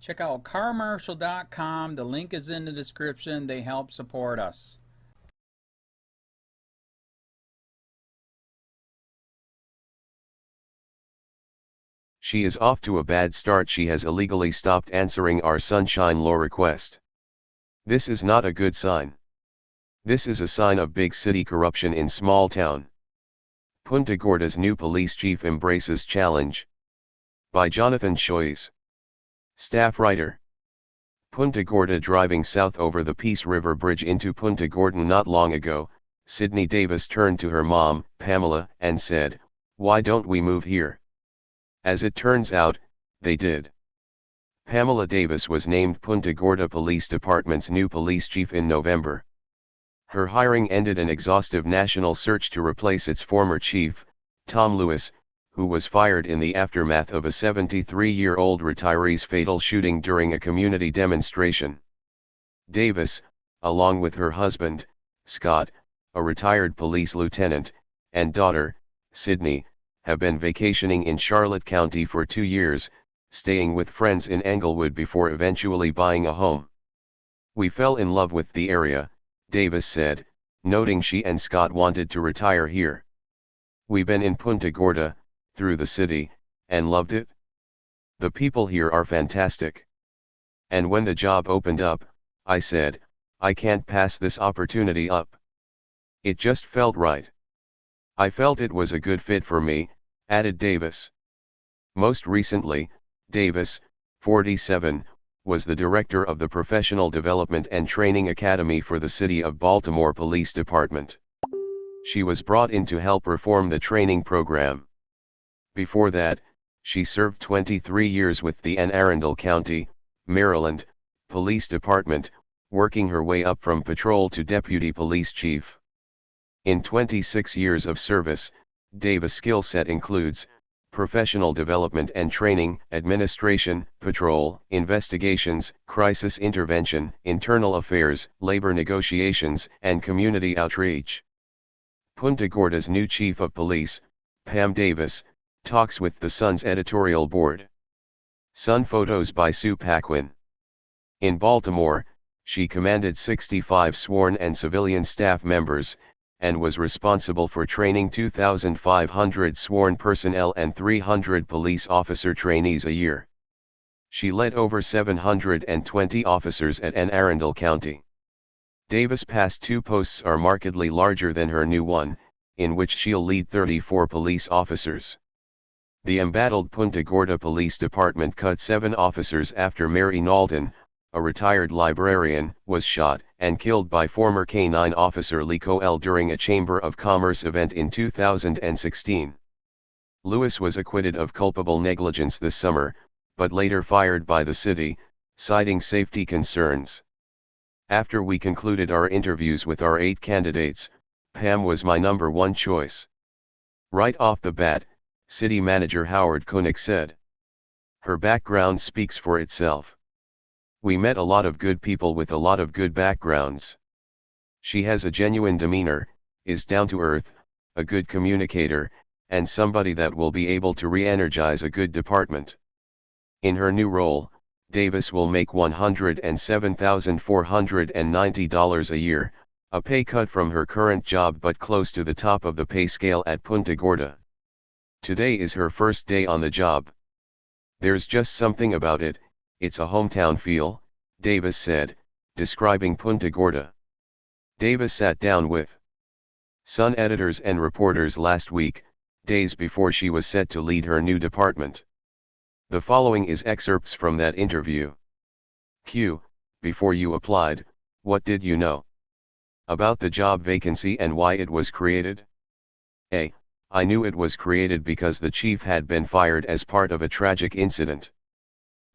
Check out carmarshal.com. The link is in the description. They help support us. She is off to a bad start. She has illegally stopped answering our sunshine law request. This is not a good sign. This is a sign of big city corruption in small town. Punta Gorda's new police chief embraces challenge. By Jonathan Shoyes. Staff writer. Punta Gorda. Driving south over the Peace River Bridge into Punta Gorda not long ago, Sydney Davis turned to her mom, Pamela, and said, "Why don't we move here?" As it turns out, they did. Pamela Davis was named Punta Gorda Police Department's new police chief in November. Her hiring ended an exhaustive national search to replace its former chief, Tom Lewis, who was fired in the aftermath of a 73-year-old retiree's fatal shooting during a community demonstration. Davis, along with her husband, Scott, a retired police lieutenant, and daughter, Sydney, have been vacationing in Charlotte County for 2 years, staying with friends in Englewood before eventually buying a home. "We fell in love with the area," Davis said, noting she and Scott wanted to retire here. "We've been in Punta Gorda, through the city, and loved it. The people here are fantastic. And when the job opened up, I said, I can't pass this opportunity up. It just felt right. I felt it was a good fit for me," added Davis. Most recently, Davis, 47, was the director of the Professional Development and Training Academy for the City of Baltimore Police Department. She was brought in to help reform the training program. Before that, she served 23 years with the Anne Arundel County, Maryland, Police Department, working her way up from patrol to deputy police chief. In 26 years of service, Davis' skill set includes professional development and training, administration, patrol, investigations, crisis intervention, internal affairs, labor negotiations, and community outreach. Punta Gorda's new chief of police, Pam Davis, talks with the Sun's editorial board. Sun photos by Sue Paquin. In Baltimore, she commanded 65 sworn and civilian staff members, and was responsible for training 2,500 sworn personnel and 300 police officer trainees a year. She led over 720 officers at Anne Arundel County. Davis' past 2 posts are markedly larger than her new one, in which she'll lead 34 police officers. The embattled Punta Gorda Police Department cut 7 officers after Mary Knowlton, a retired librarian, was shot and killed by former K-9 officer Lee Coell during a Chamber of Commerce event in 2016. Lewis was acquitted of culpable negligence this summer, but later fired by the city, citing safety concerns. "After we concluded our interviews with our 8 candidates, Pam was my number 1 choice. Right off the bat," City Manager Howard Koenig said. "Her background speaks for itself. We met a lot of good people with a lot of good backgrounds. She has a genuine demeanor, is down to earth, a good communicator, and somebody that will be able to re-energize a good department." In her new role, Davis will make $107,490 a year, a pay cut from her current job but close to the top of the pay scale at Punta Gorda. Today is her first day on the job. "There's just something about it, it's a hometown feel," Davis said, describing Punta Gorda. Davis sat down with Sun editors and reporters last week, days before she was set to lead her new department. The following is excerpts from that interview. Q. Before you applied, what did you know about the job vacancy and why it was created? A. I knew it was created because the chief had been fired as part of a tragic incident.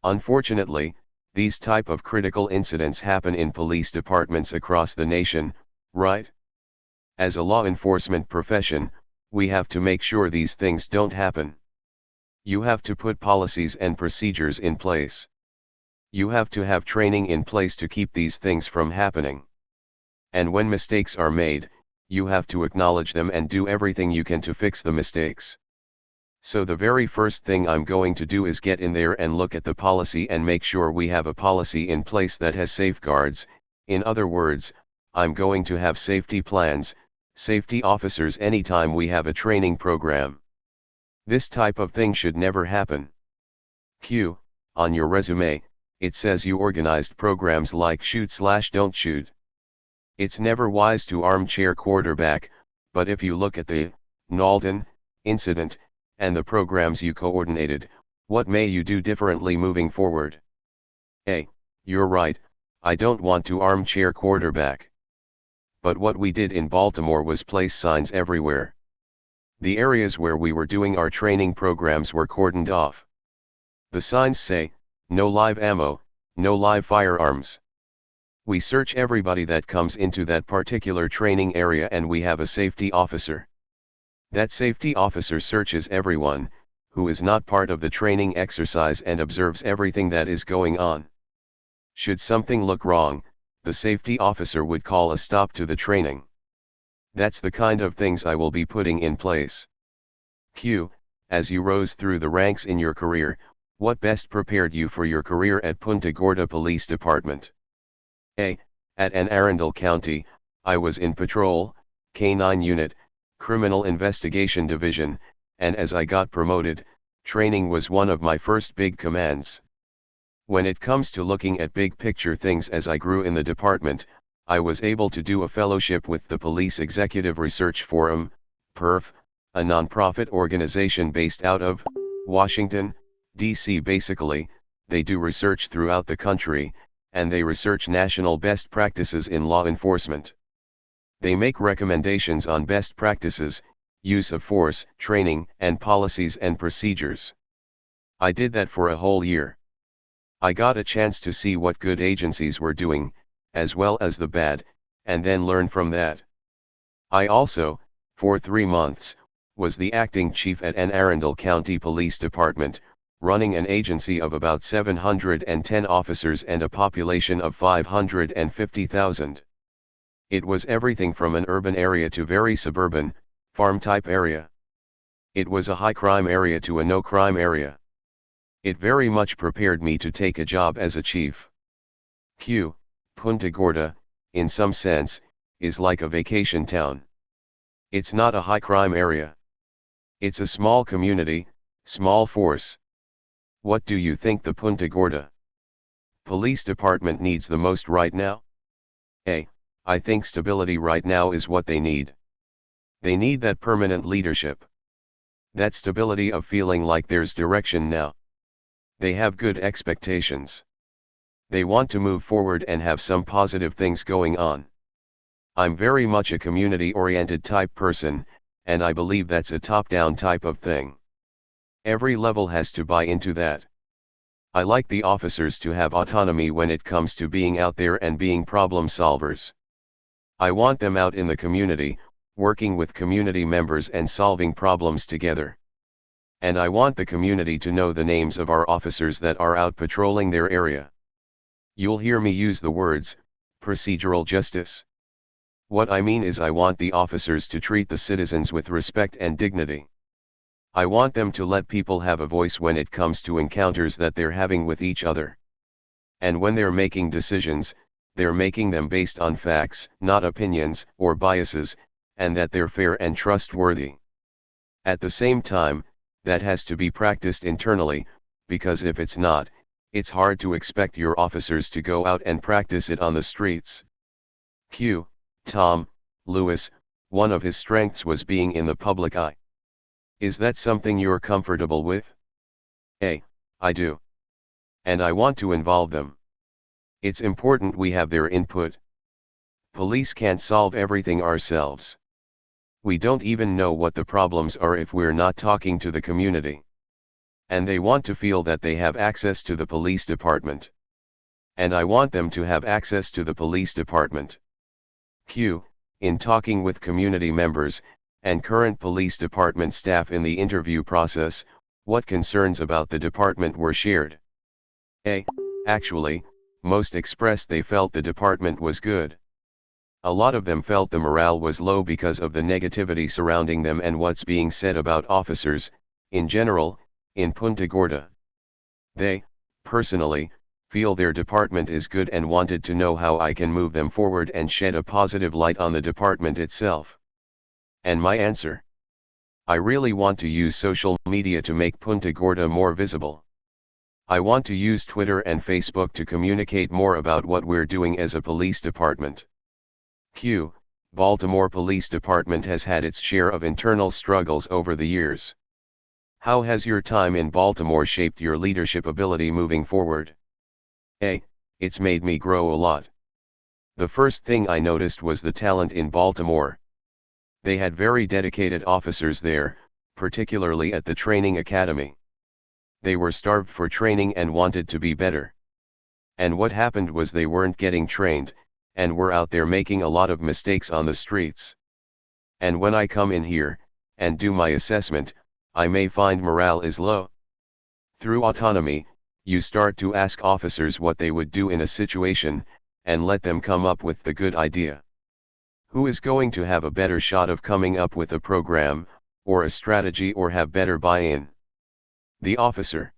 Unfortunately, these type of critical incidents happen in police departments across the nation, right? As a law enforcement profession, we have to make sure these things don't happen. You have to put policies and procedures in place. You have to have training in place to keep these things from happening. And when mistakes are made, you have to acknowledge them and do everything you can to fix the mistakes. So the very first thing I'm going to do is get in there and look at the policy and make sure we have a policy in place that has safeguards. In other words, I'm going to have safety plans, safety officers anytime we have a training program. This type of thing should never happen. Q. On your resume, it says you organized programs like shoot/don't shoot. It's never wise to armchair quarterback, but if you look at the Nalton incident and the programs you coordinated, what may you do differently moving forward? A. You're right, I don't want to armchair quarterback. But what we did in Baltimore was place signs everywhere. The areas where we were doing our training programs were cordoned off. The signs say, no live ammo, no live firearms. We search everybody that comes into that particular training area and we have a safety officer. That safety officer searches everyone, who is not part of the training exercise and observes everything that is going on. Should something look wrong, the safety officer would call a stop to the training. That's the kind of things I will be putting in place. Q. As you rose through the ranks in your career, what best prepared you for your career at Punta Gorda Police Department? A. At Anne Arundel County, I was in patrol, K-9 unit, Criminal Investigation Division, and as I got promoted, training was one of my first big commands. When it comes to looking at big picture things as I grew in the department, I was able to do a fellowship with the Police Executive Research Forum, PERF, a nonprofit organization based out of Washington, D.C. Basically, they do research throughout the country, and they research national best practices in law enforcement. They make recommendations on best practices, use of force, training, and policies and procedures. I did that for a whole year. I got a chance to see what good agencies were doing, as well as the bad, and then learn from that. I also, for 3 months, was the acting chief at Anne Arundel County Police Department, running an agency of about 710 officers and a population of 550,000. It was everything from an urban area to very suburban, farm-type area. It was a high-crime area to a no-crime area. It very much prepared me to take a job as a chief. Q. Punta Gorda, in some sense, is like a vacation town. It's not a high-crime area. It's a small community, small force. What do you think the Punta Gorda Police Department needs the most right now? A. I think stability right now is what they need. They need that permanent leadership. That stability of feeling like there's direction now. They have good expectations. They want to move forward and have some positive things going on. I'm very much a community-oriented type person, and I believe that's a top-down type of thing. Every level has to buy into that. I like the officers to have autonomy when it comes to being out there and being problem solvers. I want them out in the community, working with community members and solving problems together. And I want the community to know the names of our officers that are out patrolling their area. You'll hear me use the words, procedural justice. What I mean is I want the officers to treat the citizens with respect and dignity. I want them to let people have a voice when it comes to encounters that they're having with each other. And when they're making decisions, they're making them based on facts, not opinions or biases, and that they're fair and trustworthy. At the same time, that has to be practiced internally, because if it's not, it's hard to expect your officers to go out and practice it on the streets. Q. Tom Lewis, one of his strengths was being in the public eye. Is that something you're comfortable with? A. I do. And I want to involve them. It's important we have their input. Police can't solve everything ourselves. We don't even know what the problems are if we're not talking to the community. And they want to feel that they have access to the police department. And I want them to have access to the police department. Q. In talking with community members, and current police department staff in the interview process, what concerns about the department were shared? A. Actually, most expressed they felt the department was good. A lot of them felt the morale was low because of the negativity surrounding them and what's being said about officers, in general, in Punta Gorda. They, personally, feel their department is good and wanted to know how I can move them forward and shed a positive light on the department itself. And my answer? I really want to use social media to make Punta Gorda more visible. I want to use Twitter and Facebook to communicate more about what we're doing as a police department. Baltimore Police Department has had its share of internal struggles over the years. How has your time in Baltimore shaped your leadership ability moving forward? A. It's made me grow a lot. The first thing I noticed was the talent in Baltimore. They had very dedicated officers there, particularly at the training academy. They were starved for training and wanted to be better. And what happened was they weren't getting trained, and were out there making a lot of mistakes on the streets. And when I come in here, and do my assessment, I may find morale is low. Through autonomy, you start to ask officers what they would do in a situation, and let them come up with the good idea. Who is going to have a better shot of coming up with a program, or a strategy, or have better buy-in? The officer.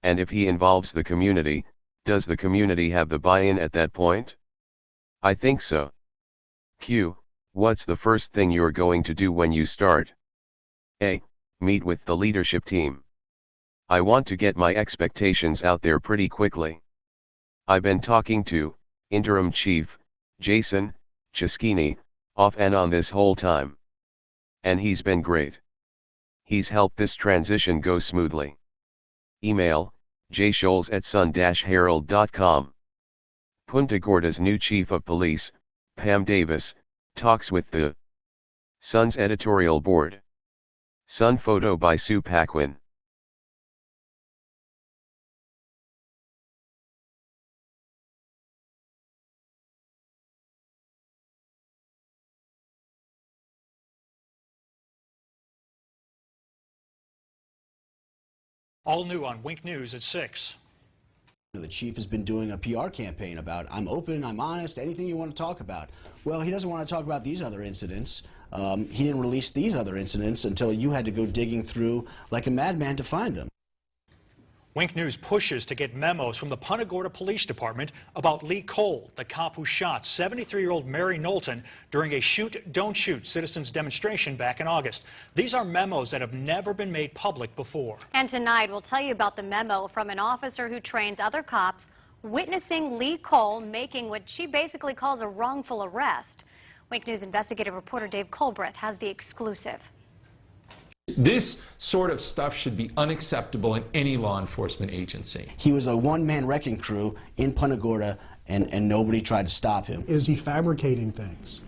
And if he involves the community, does the community have the buy-in at that point? I think so. What's the first thing you're going to do when you start? A. Meet with the leadership team. I want to get my expectations out there pretty quickly. I've been talking to Interim Chief Jason Chisquini off and on this whole time. And he's been great. He's helped this transition go smoothly. Email jscholes@sun-herald.com. Punta Gorda's new Chief of Police, Pam Davis, talks with the Sun's editorial board. Sun photo by Sue Paquin. All new on Wink News at 6. The chief has been doing a PR campaign about, I'm open, I'm honest, anything you want to talk about. Well, he doesn't want to talk about these other incidents. He didn't release these other incidents until you had to go digging through like a madman to find them. Wink News pushes to get memos from the Punta Gorda Police Department about Lee Cole, the cop who shot 73-year-old Mary Knowlton during a shoot, don't shoot citizens demonstration back in August. These are memos that have never been made public before. And tonight we'll tell you about the memo from an officer who trains other cops witnessing Lee Cole making what she basically calls a wrongful arrest. Wink News investigative reporter Dave Colbreth has the exclusive. This sort of stuff should be unacceptable in any law enforcement agency. He was a one-man wrecking crew in Punta Gorda, and nobody tried to stop him. Is he fabricating things?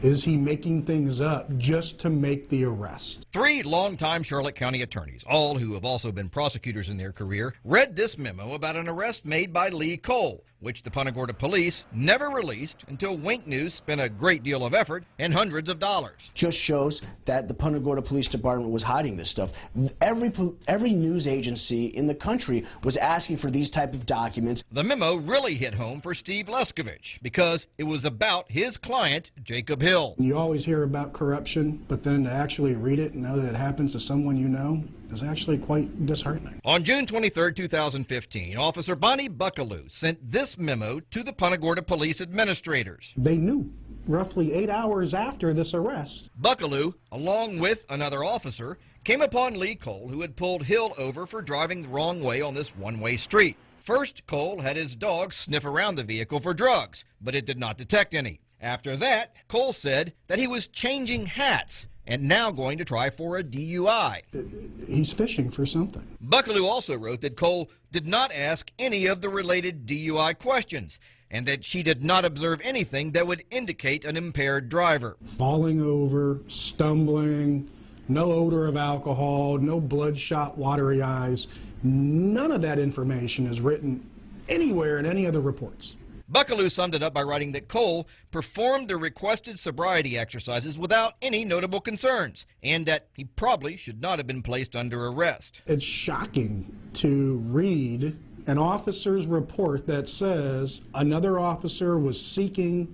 Is he making things up just to make the arrest? 3 longtime Charlotte County attorneys, all who have also been prosecutors in their career, read this memo about an arrest made by Lee Cole, which the Punta Gorda police never released until Wink News spent a great deal of effort and hundreds of dollars. Just shows that the Punta Gorda Police Department was hiding this stuff. Every news agency in the country was asking for these type of documents. The memo really hit home for Steve Leskovich because it was about his client, Jacob Hill. You always hear about corruption, but then to actually read it and know that it happens to someone you know is actually quite disheartening. On June 23, 2015, Officer Bonnie Buckaloo sent this memo to the Punta Gorda Police administrators. They knew roughly 8 hours after this arrest. Buckaloo, along with another officer, came upon Lee Cole, who had pulled Hill over for driving the wrong way on this one-way street. First, Cole had his dog sniff around the vehicle for drugs, but it did not detect any. After that, Cole said that he was changing hats and now going to try for a DUI. He's fishing for something. Buckaloo also wrote that Cole did not ask any of the related DUI questions and that she did not observe anything that would indicate an impaired driver. Falling over, stumbling, no odor of alcohol, no bloodshot, watery eyes. None of that information is written anywhere in any of the reports. Buckaloo summed it up by writing that Cole performed the requested sobriety exercises without any notable concerns, and that he probably should not have been placed under arrest. It's shocking to read an officer's report that says another officer was seeking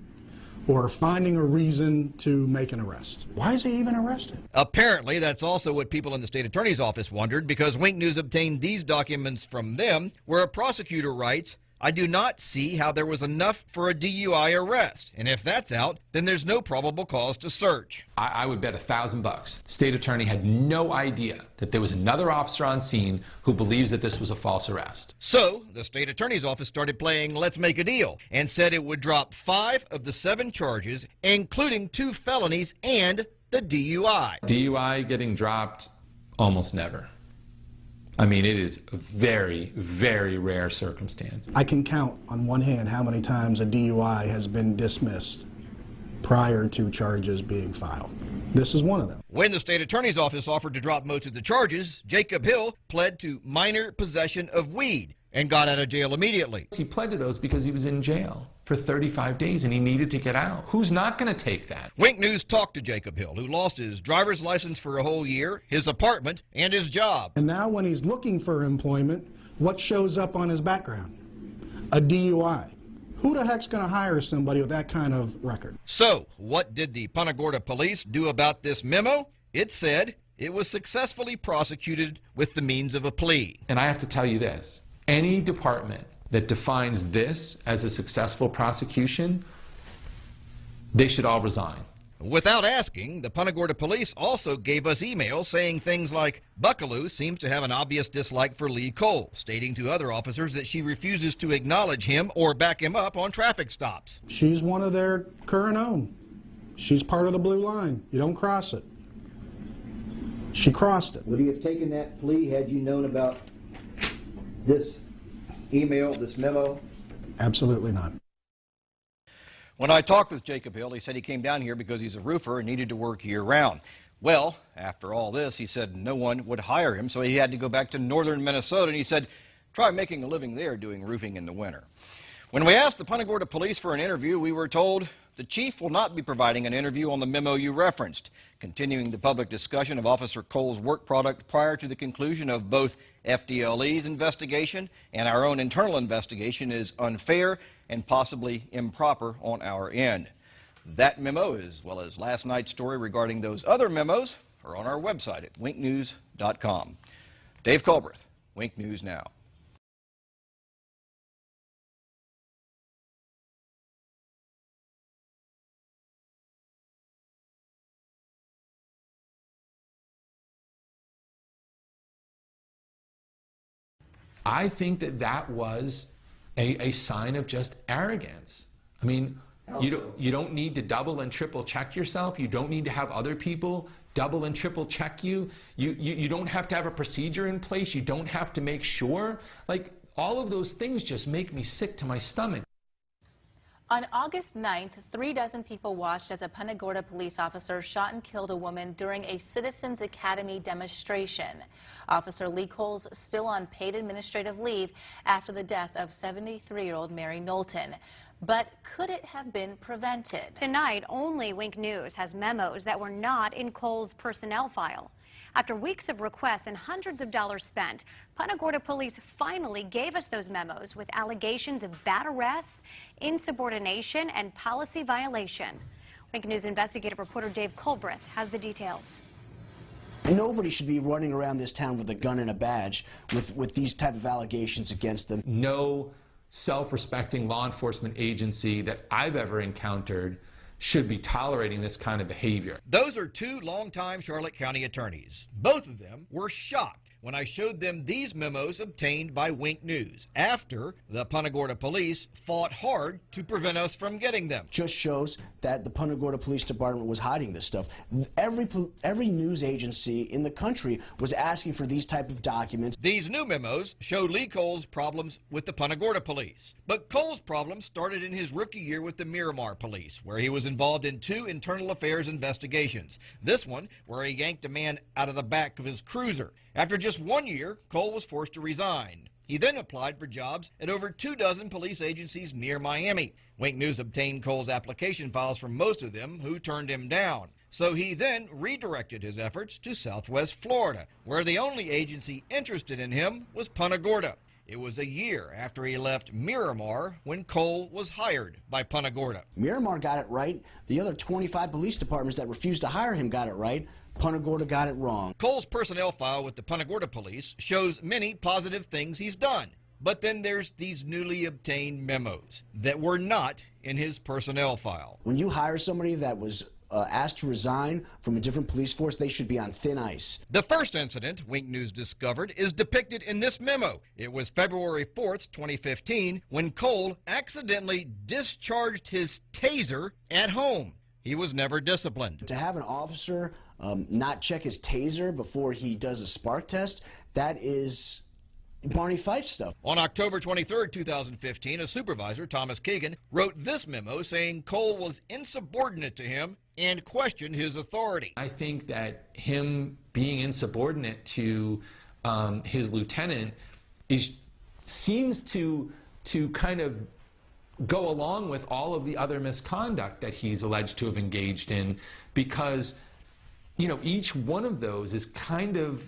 or finding a reason to make an arrest. Why is he even arrested? Apparently, that's also what people in the state attorney's office wondered, because Wink News obtained these documents from them, where a prosecutor writes, "I do not see how there was enough for a DUI arrest, and if that's out, then there's no probable cause to search." I would bet $1,000 the state attorney had no idea that there was another officer on scene who believes that this was a false arrest. So, the state attorney's office started playing Let's Make a Deal and said it would drop 5 of the 7 charges, including 2 felonies and the DUI. DUI getting dropped? Almost never. I mean, it is a very, very rare circumstance. I can count on one hand how many times a DUI has been dismissed prior to charges being filed. This is one of them. When the state attorney's office offered to drop most of the charges, Jacob Hill pled to minor possession of weed and got out of jail immediately. He pled to those because he was in jail for 35 days and he needed to get out. Who's not going to take that? Wink News talked to Jacob Hill, who lost his driver's license for a whole year, his apartment, and his job. And now when he's looking for employment, what shows up on his background? A DUI. Who the heck's going to hire somebody with that kind of record? So, what did the Punta Gorda police do about this memo? It said it was successfully prosecuted with the means of a plea. And I have to tell you this. Any department that defines this as a successful prosecution, they should all resign. Without asking, the Punta Gorda police also gave us emails saying things like, "Buckaloo seems to have an obvious dislike for Lee Cole," stating to other officers that she refuses to acknowledge him or back him up on traffic stops. She's one of their current own. She's part of the blue line. You don't cross it. She crossed it. Would he have taken that plea had you known about this email, this memo? Absolutely not. When I talked with Jacob Hill, he said he came down here because he's a roofer and needed to work year-round. Well, after all this, he said no one would hire him, so he had to go back to northern Minnesota, and he said, try making a living there doing roofing in the winter. When we asked the Punta Gorda police for an interview, we were told the chief will not be providing an interview on the memo you referenced, continuing the public discussion of Officer Cole's work product prior to the conclusion of both FDLE's investigation and our own internal investigation is unfair and possibly improper on our end. That memo, as well as last night's story regarding those other memos, are on our website at winknews.com. Dave Culbreth, Wink News Now. I think that that was a sign of just arrogance. I mean, you don't need to double and triple check yourself. You don't need to have other people double and triple check you. You don't have to have a procedure in place. You don't have to make sure. Like, all of those things just make me sick to my stomach. On August 9th, 36 people watched as a Punta Gorda police officer shot and killed a woman during a Citizens Academy demonstration. Officer Lee Cole's still on paid administrative leave after the death of 73-year-old Mary Knowlton. But could it have been prevented? Tonight, only Wink News has memos that were not in Cole's personnel file. After weeks of requests and hundreds of dollars spent, Punta Gorda police finally gave us those memos with allegations of bad arrests, insubordination, and policy violation. Wink News investigative reporter Dave Culbreth has the details. Nobody should be running around this town with a gun and a badge with these type of allegations against them. No self-respecting law enforcement agency that I've ever encountered should be tolerating this kind of behavior. Those are 2 longtime Charlotte County attorneys. Both of them were shocked when I showed them these memos obtained by Wink News after the Punta Gorda police fought hard to prevent us from getting them. Just shows that the Punta Gorda Police Department was hiding this stuff. Every news agency in the country was asking for these type of documents. These new memos show Lee Cole's problems with the Punta Gorda police. But Cole's problems started in his rookie year with the Miramar police, where he was involved in 2 internal affairs investigations. This one, where he yanked a man out of the back of his cruiser. After just 1 year, Cole was forced to resign. He then applied for jobs at over 24 police agencies near Miami. Wink News obtained Cole's application files from most of them, who turned him down. So he then redirected his efforts to Southwest Florida, where the only agency interested in him was Punta Gorda. It was a year after he left Miramar when Cole was hired by Punta Gorda. Miramar got it right. The other 25 police departments that refused to hire him got it right. Punta Gorda got it wrong. Cole's personnel file with the Punta Gorda police shows many positive things he's done. But then there's these newly obtained memos that were not in his personnel file. When you hire somebody that was asked to resign from a different police force, they should be on thin ice. The first incident Wink News discovered is depicted in this memo. It was February 4th, 2015, when Cole accidentally discharged his taser at home. He was never disciplined. To have an officer not check his taser before he does a spark test, that is Barney Fife stuff. On October 23, 2015, a supervisor, Thomas Kagan, wrote this memo saying Cole was insubordinate to him and questioned his authority. I think that him being insubordinate to his lieutenant seems to kind of go along with all of the other misconduct that he's alleged to have engaged in, because, you know, each one of those is kind of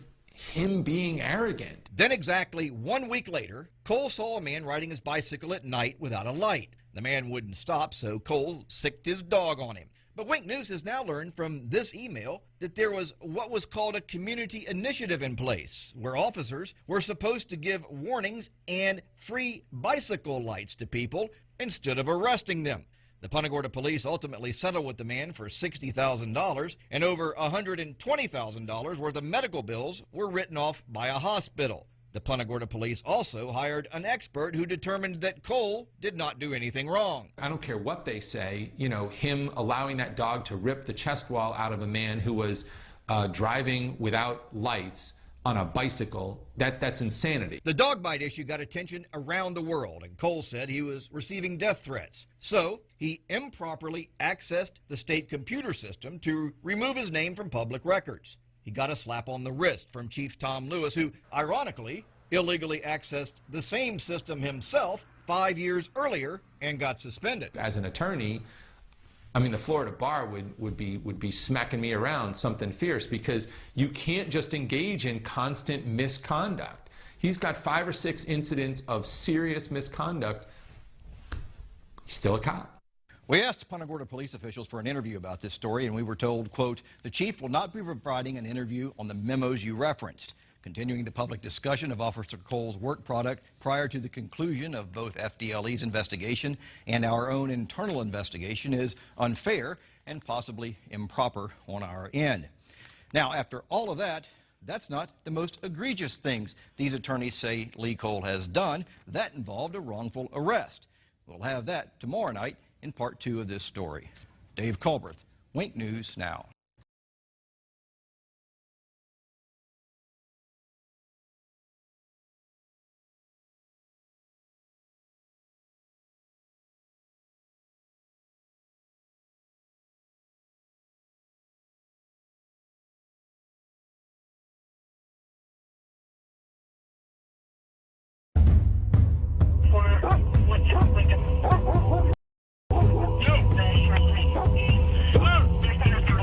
him being arrogant. Then exactly 1 week later, Cole saw a man riding his bicycle at night without a light. The man wouldn't stop, so Cole sicked his dog on him. But Wink News has now learned from this email that there was what was called a community initiative in place, where officers were supposed to give warnings and free bicycle lights to people instead of arresting them. The Punta Gorda police ultimately settled with the man for $60,000, and over $120,000 worth of medical bills were written off by a hospital. The Punta Gorda police also hired an expert who determined that Cole did not do anything wrong. I don't care what they say, you know, him allowing that dog to rip the chest wall out of a man who was driving without lights on a bicycle, that's insanity. The dog bite issue got attention around the world, and Cole said he was receiving death threats. So he improperly accessed the state computer system to remove his name from public records. He got a slap on the wrist from Chief Tom Lewis, who, ironically, illegally accessed the same system himself 5 years earlier and got suspended. As an attorney, I mean, the Florida bar would be smacking me around something fierce, because you can't just engage in constant misconduct. He's got 5 or 6 incidents of serious misconduct. He's still a cop. We asked Punta Gorda police officials for an interview about this story, and we were told, quote, "The chief will not be providing an interview on the memos you referenced. Continuing the public discussion of Officer Cole's work product prior to the conclusion of both FDLE's investigation and our own internal investigation is unfair and possibly improper on our end." Now, after all of that, that's not the most egregious things these attorneys say Lee Cole has done. That involved a wrongful arrest. We'll have that tomorrow night in part 2 of this story. Dave Culbreth, Wink News Now.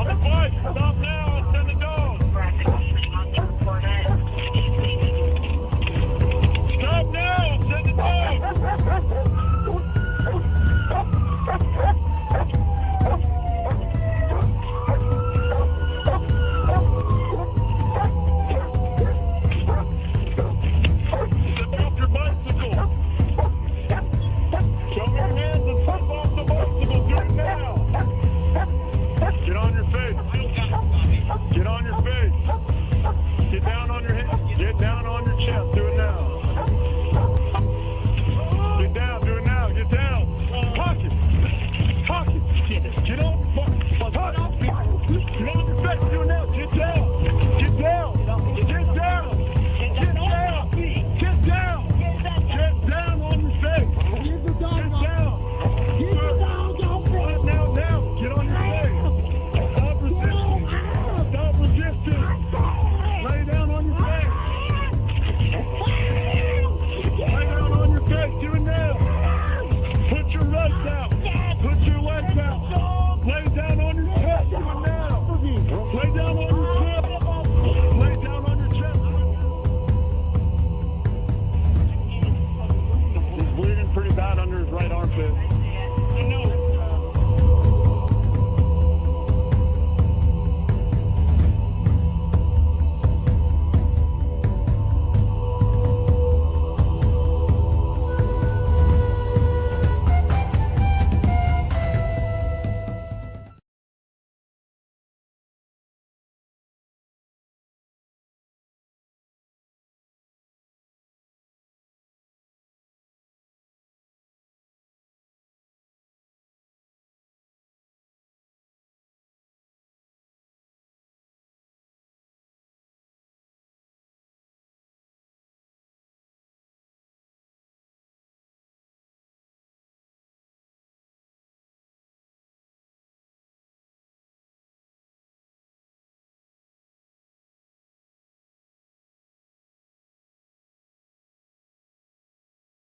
No.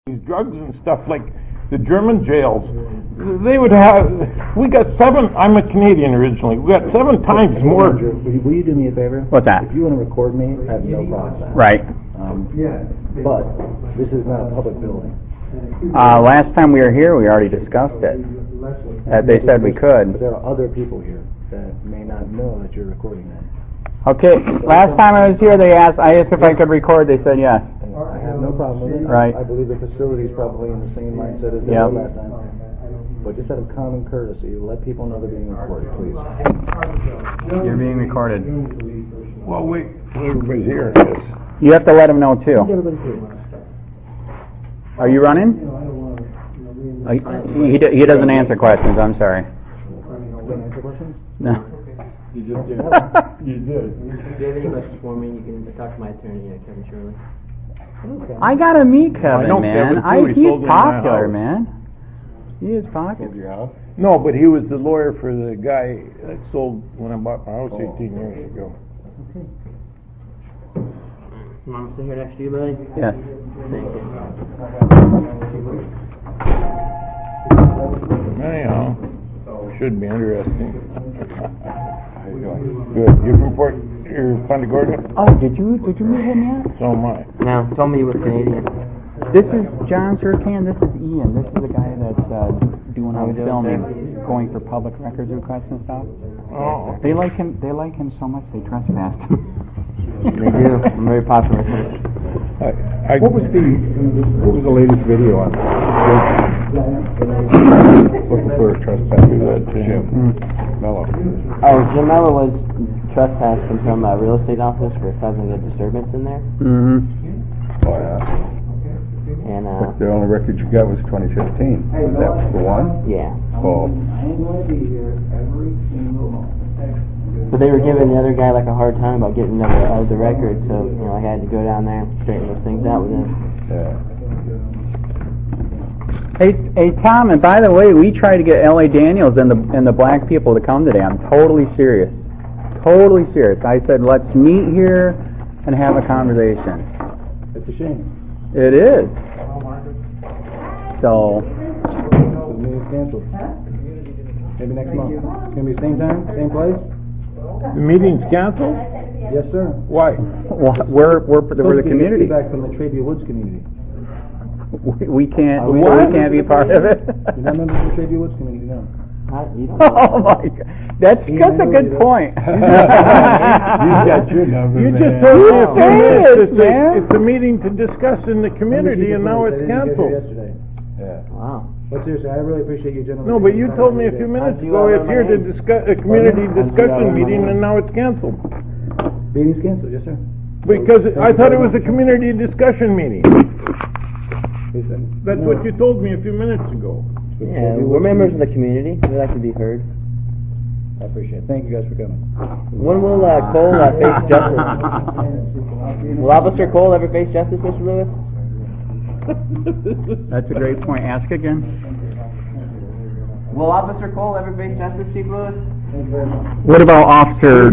these drugs and stuff like the German jails. They would have, we got 7, I'm a Canadian originally, we got 7 times more. Will you do me a favor? What's that? If you want to record me, I have no problem with that. Right. But this is not a public building. Last time we were here, we already discussed it. They said we could. But there are other people here that may not know that you're recording them. Okay, last time I was here, I asked if I could record, they said yes. I have no problem with it. Right. I believe the facility is probably in the same mindset as they were last time. But just out of common courtesy, let people know they're being recorded, please. You're being recorded. Well, wait, everybody's here. You have to let them know too. Are you running? He doesn't answer questions, I'm sorry. Answer questions? No. You just did. You did. If you have any questions for me, you can talk to my attorney, Kevin Shirley. I gotta meet Kevin, man. He's popular, house. man. He is popular. No, but he was the lawyer for the guy that sold when I bought my house 18 years ago. You want me to sit here next to you, buddy? Yes. Thank you. Anyhow, should be interesting. Good. You're from you're PUNTA GORDA? Oh, did you meet him yet? So am I. Now, tell me you were Canadian. This is John Sircan. This is Ian. This is the guy that's doing all the filming, going for public records requests and stuff. Oh. They like him. They like him so much they trespass him. They do. I'm very popular. What was the latest video on? Looking for a trespasser. Jim Mello. Oh, Jim Mello was trespassed from some real estate office for causing a disturbance in there. Mm-hmm. Oh, yeah. And the only record you got was 2015. Was that the one? Yeah. Oh. But they were giving the other guy like a hard time about getting the record, so I had to go down there and straighten those things out with him. Yeah. Hey, Tom, and by the way, we tried to get L.A. Daniels and the black people to come today. I'm totally serious. Totally serious. I said, let's meet here and have a conversation. It's a shame. It is. So. The meeting's canceled. Maybe next month. It's going to be the same time, same place? The meeting's canceled? Yes, sir. Why? Well, we're the community. Feedback from the Traybue Woods community. We can't be part of it. You're not members of the Traybue Woods community, no. Oh my God, that's a good point. You got your number. You just told me it's a meeting to discuss in the community, and now it's canceled. Yeah. Wow. But seriously, I really appreciate you gentlemen. No, but you told me a few minutes ago it's here to discuss a community discussion meeting, and now it's canceled. Meeting's canceled, yes, sir. Because I thought it was a community discussion meeting. That's what you told me a few minutes ago. Yeah, we're members of the community. We like to be heard. I appreciate it. Thank you guys for coming. When will Cole face justice? Will Officer Cole ever face justice, Mr. Lewis? That's a great point. Ask again. Will Officer Cole ever face justice, Chief Lewis? What about Officer?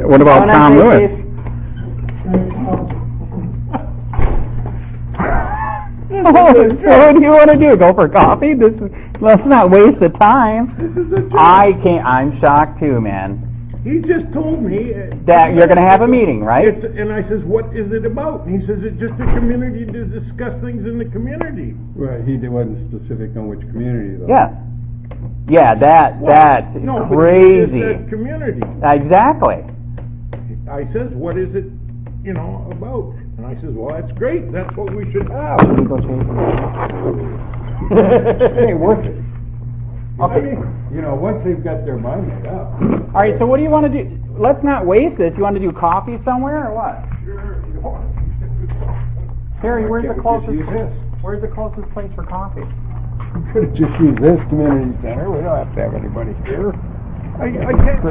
What about Tom Lewis? So what do you want to do? Go for coffee? Let's not waste the time. I'm shocked too, man. He just told me that you're going to have a meeting, right? And I says, what is it about? And he says, it's just a community to discuss things in the community. Right, he wasn't specific on which community, though. Yeah. Yeah, that's crazy. But he community. Exactly. I says, what is it, about? And I says, well, that's great. That's what we should have. It ain't worth it. Okay. Once they've got their mind made up. All right, so what do you want to do? Let's not waste this. You want to do coffee somewhere or what? Sure. Harry, where's the closest place for coffee? We could have just used this community center. We don't have to have anybody here. I can't.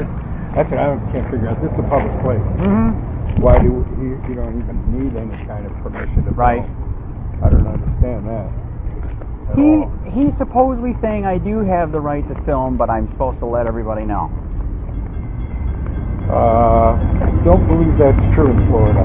That's what I can't figure out. This is a public place. Mm-hmm. Why do you don't even need any kind of permission to Right. film? I don't understand that. He's supposedly saying I do have the right to film, but I'm supposed to let everybody know. Don't believe that's true in Florida.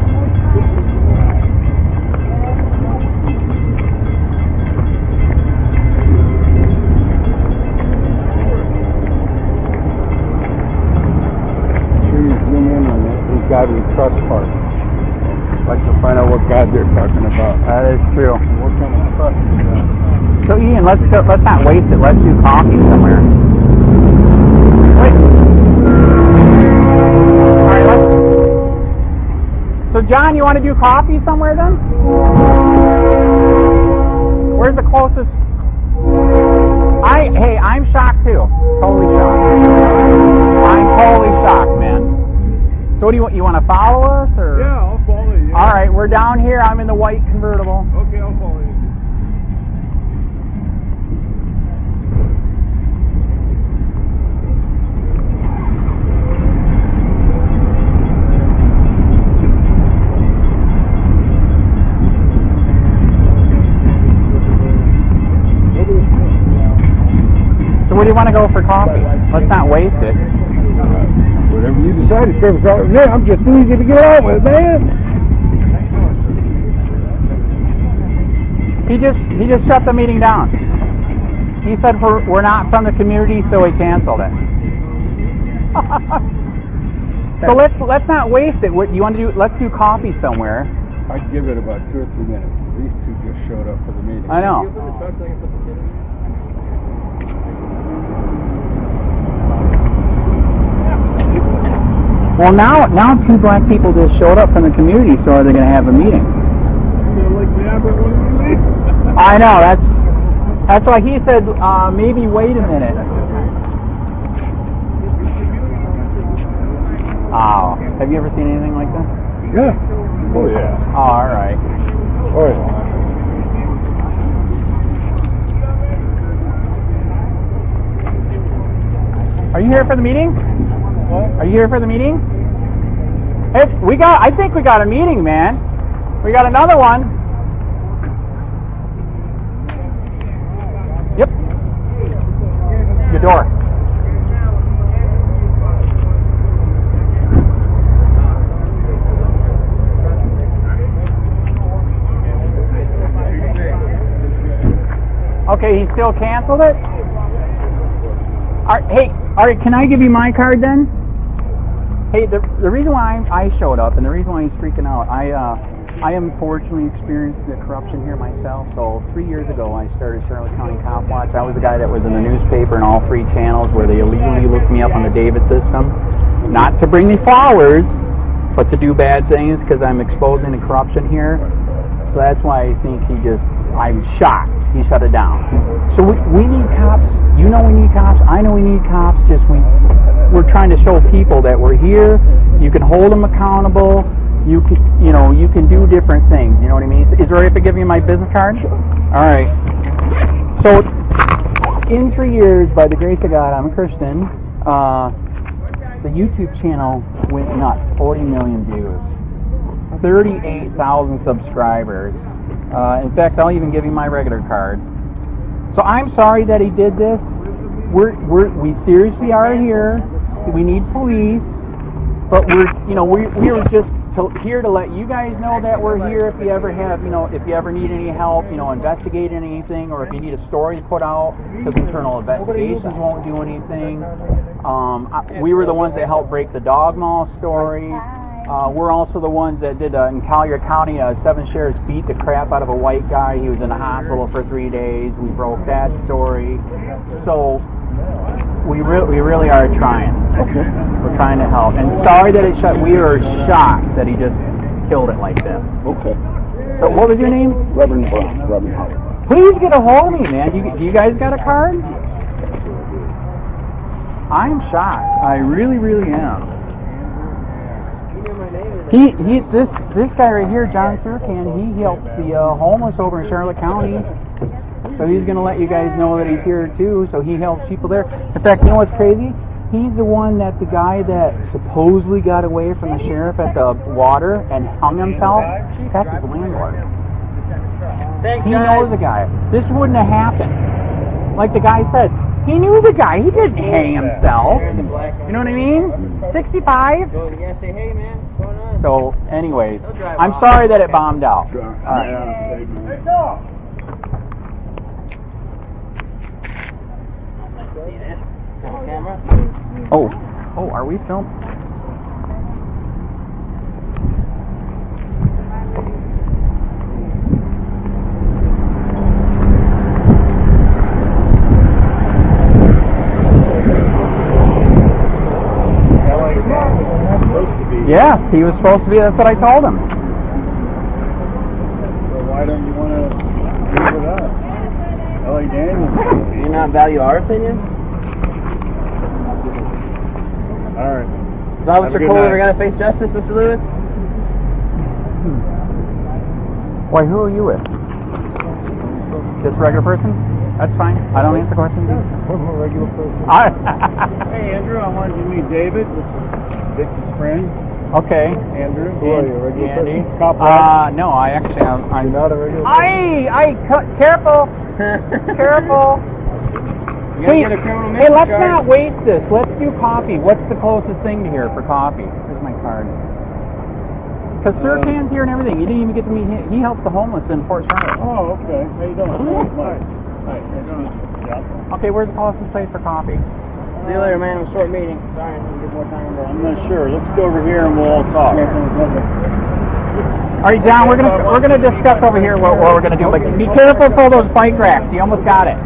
God we trust part. I'd like to find out what God they're talking about. That is true. What kind of trust is that? So Ian, let's not waste it. Let's do coffee somewhere. Wait. All right, let's. So John, you want to do coffee somewhere then? Where's the closest? Hey, I'm shocked too. Totally shocked. I'm totally shocked, man. So what do you want to follow us or? Yeah, I'll follow you. All right, we're down here. I'm in the white convertible. Okay, I'll follow you. So where do you want to go for coffee? Let's not waste it. Whatever you decide, it's perfect. Yeah, I'm just easy to get along with, man. He just shut the meeting down. He said we're not from the community, so he canceled it. So let's not waste it. What you want to do? Let's do coffee somewhere. I'd give it about 2 or 3 minutes. These two just showed up for the meeting. I know. Well, now 2 black people just showed up from the community, so are they going to have a meeting? I know, that's why he said maybe wait a minute. Oh, have you ever seen anything like that? Yeah. Oh yeah. Oh, all right. Oh yeah. Are you here for the meeting? Are you here for the meeting? Hey, I think we got a meeting, man. We got another one. Yep. Your door. Okay, he still canceled it? All right, can I give you my card then? Hey, the reason why I showed up and the reason why he's freaking out, I unfortunately experienced the corruption here myself. So 3 years ago, I started Charlotte County COPWATCH. I was the guy that was in the newspaper and all 3 channels where they illegally looked me up on the David system. Not to bring me flowers, but to do bad things because I'm exposing the corruption here. So that's why I think I'm shocked. He shut it down. So we need cops. You know we need cops. I know we need cops. We're trying to show people that we're here. You can hold them accountable. You can do different things. You know what I mean? Is it all right if I give you my business card? All right. So in 3 years, by the grace of God, I'm a Christian. The YouTube channel went nuts. 40 million views. 38,000 subscribers. In fact, I'll even give you my regular card. So I'm sorry that he did this. We seriously are here. We need police, but we were just here to let you guys know that we're here. If you ever have, if you ever need any help, investigating anything, or if you need a story put out, because internal investigations won't do anything. We were the ones that helped break the dog mall story. We're also the ones that did in Collier County, 7 sheriffs beat the crap out of a white guy. He was in the hospital for 3 days. We broke that story. So we really are trying. Okay. We're trying to help. And sorry that it shut. We are shocked that he just killed it like this. Okay. So what was your name? Reverend Brown. Reverend Howard. Please get a hold of me, man. Do you guys got a card? I'm shocked. I really, really am. This guy right here, John Surcan, he helps the homeless over in Charlotte County. So he's going to let you guys know that he's here too. So he helps people there. In fact, you know what's crazy? He's the one that the guy that supposedly got away from the sheriff at the water and hung himself. That's his landlord. He knows the guy. This wouldn't have happened. Like the guy said, he knew the guy. He didn't hang himself. You know what I mean? 65. So, anyways, I'm sorry that it bombed out. All right. Oh, are we filming? Yes, he was supposed to be. That's what I told him. So why don't you want to leave with us? L.A. Daniels. Do you not value our opinion? All right. Is Officer Cole ever going to face justice, Mr. Lewis? Why, who are you with? Just a regular person? That's fine. I don't answer questions. I'm a regular person. Hey, Andrew, I wanted you to meet David. This is Dick's friend. Okay. Andrew, who are you, a regular Andy. person? COPWATCH? No, I actually am. I'm not a regular person? Careful! Careful! Hey, let's not waste this. Let's do coffee. What's the closest thing to here for coffee? Here's my card. Because Sir Can's here and everything. You didn't even get to meet him. He helps the homeless in Fort Charlotte. Oh, okay. How you doing? Hi. Hi. How you doing? Yeah. Okay, where's the closest place for coffee? See you later, man. It was a short meeting. Sorry, I didn't get more time. I'm not sure. Let's go over here and we'll all talk. All right, John, we're gonna discuss over here what we're gonna do. But be careful for those bike racks. You almost got it.